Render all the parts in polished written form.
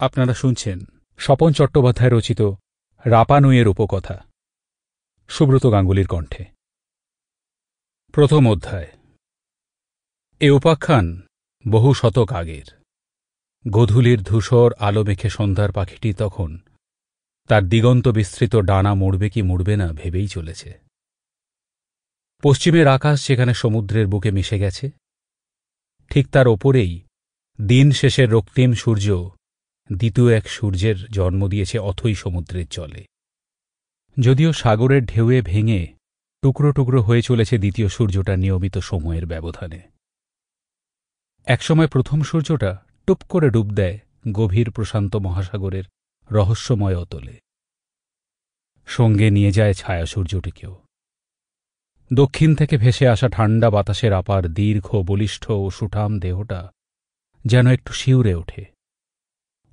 আপনারা শুনছেন স্বপন চট্টোপাধ্যায় রচিত রাপা নুইয়ের উপকথা, সুব্রত গাঙ্গুলির কণ্ঠে। প্রথম অধ্যায়। এ উপাখ্যান বহু শতক আগের। গোধূলির ধূসর আলো মেখে সন্ধ্যার পাখিটি তখন তার দিগন্ত বিস্তৃত ডানা মুড়বে কি মুড়বে না ভেবেই চলেছে। পশ্চিমের আকাশ যেখানে সমুদ্রের বুকে মিশে গেছে, ঠিক তার ওপরেই দিন শেষের রক্তিম সূর্য দ্বিতীয় এক সূর্যের জন্ম দিয়েছে অথই সমুদ্রের জলে। যদিও সাগরের ঢেউয়ে ভেঙে টুকরো টুকরো হয়ে চলেছে দ্বিতীয় সূর্যটা নিয়মিত সময়ের ব্যবধানে। একসময় প্রথম সূর্যটা টুপ করে ডুব দেয় গভীর প্রশান্ত মহাসাগরের রহস্যময় অতলে। সঙ্গে নিয়ে যায় ছায়া সূর্যটিকেও। দক্ষিণ থেকে ভেসে আসা ঠান্ডা বাতাসের আপার দীর্ঘ বলিষ্ঠ ও সুঠাম দেহটা যেন একটু শিউরে ওঠে।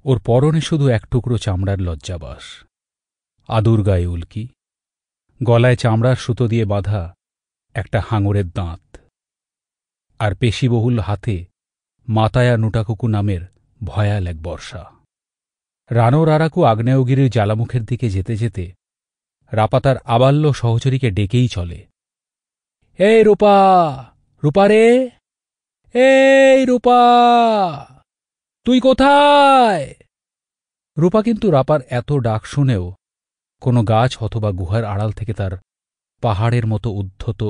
ওর পরনে শুধু এক টুকরো চামড়ার লজ্জাবাস, আদুর গায়ে উল্কি, গলায় চামড়ার সুতো দিয়ে বাঁধা একটা হাঙরের দাঁত, আর পেশিবহুল হাতে মাতায়া নুটাকুকু নামের ভয়াল এক বর্ষা। রানোর আরাকু আগ্নেয়গিরির জ্বালামুখের দিকে যেতে যেতে রাপা তার আবাল্য সহচরীকে ডেকেই চলে, এই রূপা, রূপা রে, এই রূপা, তুই কোথায়? রূপা কিন্তু রাপার এত ডাক শুনেও কোনো গাছ অথবা গুহার আড়াল থেকে তার পাহাড়ের মতো উদ্ধত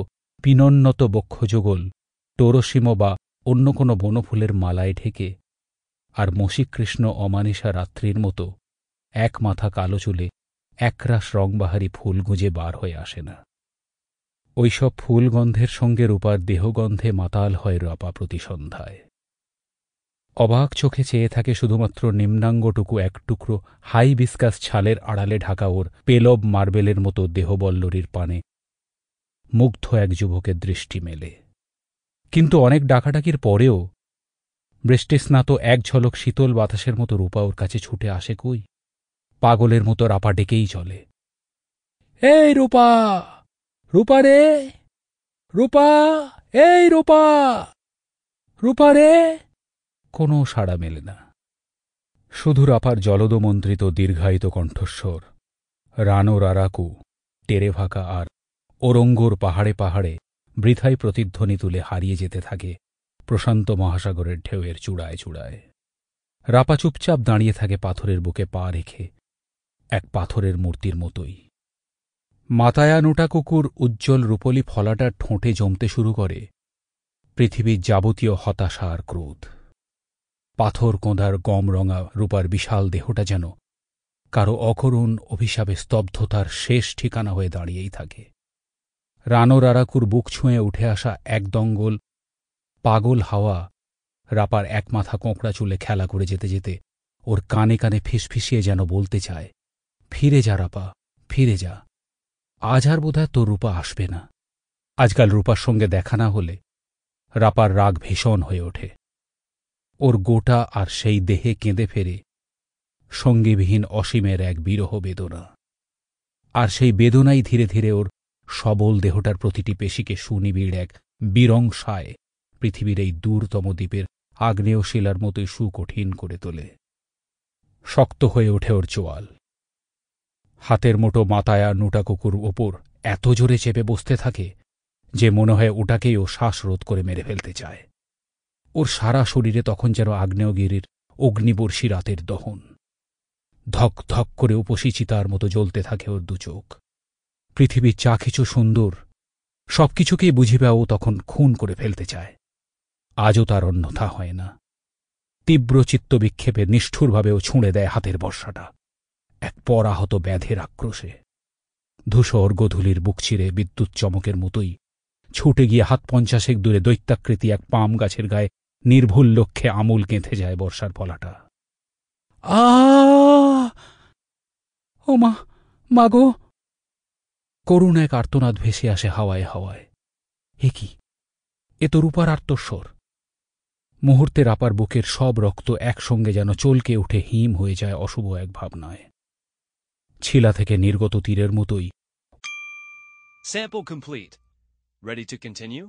পিনোন্নত বক্ষযুগল টোরসীম বা অন্য কোনো বনফুলের মালায় ঢেকে আর মসিকৃষ্ণ অমানিসা রাত্রির মতো এক মাথা কালো চুলে একরাশ রংবাহারি ফুল গুঁজে বার হয়ে আসে না। ওইসব ফুলগন্ধের সঙ্গে রূপার দেহগন্ধে মাতাল হয় রাপা প্রতি সন্ধ্যায়। অবাক চোখে চেয়ে থাকে শুধুমাত্র নিম্নাঙ্গটুকু এক টুকরো হাইবিস্কাস ছালের আড়ালে ঢাকা ওর পেলব মার্বেলের মতো দেহবল্লরীর পানে মুগ্ধ এক যুবকের দৃষ্টি মেলে। কিন্তু অনেক ডাকাডাকির পরেও বৃষ্টিস্নাত এক ঝলক শীতল বাতাসের মতো রূপা ওর কাছে ছুটে আসে কই। পাগলের মতো রাপা ডেকেই চলে, এই রূপা, রূপা রে, রূপা, এই রূপা, রূপা রে। কোনো সাড়া মেলে না। শুধু রাপার জলদমন্ত্রিত দীর্ঘায়িত কণ্ঠস্বর রানোর আরাকু, টেরেভাকা আর ওরঙ্গোর পাহাড়ে পাহাড়ে বৃথাই প্রতিধ্বনি তুলে হারিয়ে যেতে থাকে প্রশান্ত মহাসাগরের ঢেউয়ের চূড়ায় চূড়ায়। রাপা চুপচাপ দাঁড়িয়ে থাকে পাথরের বুকে পা রেখে, এক পাথরের মূর্তির মতোই। মাতায়া নুটাকুকুর উজ্জ্বল রূপলি ফলাটার ঠোঁটে জমতে শুরু করে পৃথিবীর যাবতীয় হতাশা আর ক্রোধ। পাথর কোঁদার গমরঙা রূপার বিশাল দেহটা যেন কারো অকরুণ অভিশাপে স্তব্ধতার শেষ ঠিকানা হয়ে দাঁড়িয়েই থাকে। রানোর আরাকুর বুক ছুঁয়ে উঠে আসা এক দঙ্গল পাগল হাওয়া রাপার এক মাথা কোঁকড়া চুলে খেলা করে যেতে যেতে ওর কানে কানে ফিসফিসিয়ে যেন বলতে চায়, ফিরে যা রাপা, ফিরে যা। আজ আর বোধহয় তোর রূপা আসবে না। আজকাল রূপার সঙ্গে দেখা না হলে রাপার রাগ ভীষণ হয়ে ওঠে। ওর গোটা আর সেই দেহে কেঁদে ফেরে সঙ্গীবিহীন অসীমের এক বিরহ বেদনা। আর সেই বেদনাই ধীরে ধীরে ওর সবল দেহটার প্রতিটি পেশিকে সুনিবিড় এক বিরংসায় পৃথিবীর এই দূরতম দ্বীপের আগ্নেয় শিলার মতোই সুকঠিন করে তোলে। শক্ত হয়ে ওঠে ওর চোয়াল। হাতের মুঠো মাতায়া নুটাকুকুর ওপর এত জোরে চেপে বসতে থাকে যে মনে হয় ওটাকেই ও শ্বাসরোধ করে মেরে ফেলতে চায়। ওর সারা শরীরে তখন যেন আগ্নেয়গিরির অগ্নিবর্ষী রাতের দহন। ধক ধক করে উপসী চিতার মতো জ্বলতে থাকে ওর দুচোখ। পৃথিবীর যা কিছু সুন্দর সবকিছুকেই বুঝিবে ও তখন খুন করে ফেলতে চায়। আজও তার অন্যথা হয় না। তীব্র চিত্তবিক্ষেপে নিষ্ঠুরভাবে ও ছুঁড়ে দেয় হাতের বর্ষাটা, এক পরাহত ব্যাধের আক্রোশে। ধূসর গোধূলির বুক চিরে বিদ্যুৎ চমকের মতোই ছুটে গিয়ে হাত 50 দূরে দৈত্যাকৃতি এক পাম গাছের গায়ে নির্ভুল লক্ষ্যে আমূল গেঁথে যায় বর্ষার ফলাটা। আ ও মা, মাগো! করুণ এক আর্তনাদ ভেসে আসে হাওয়ায় হাওয়ায়। এ কি? এ তো রূপার আর্তস্বর। মুহূর্তে রাপার বুকের সব রক্ত একসঙ্গে যেন চলকে উঠে হিম হয়ে যায় অশুভ এক ভাবনায়। ছিলা থেকে নির্গত তীরের মতোই Sample complete. Ready to continue?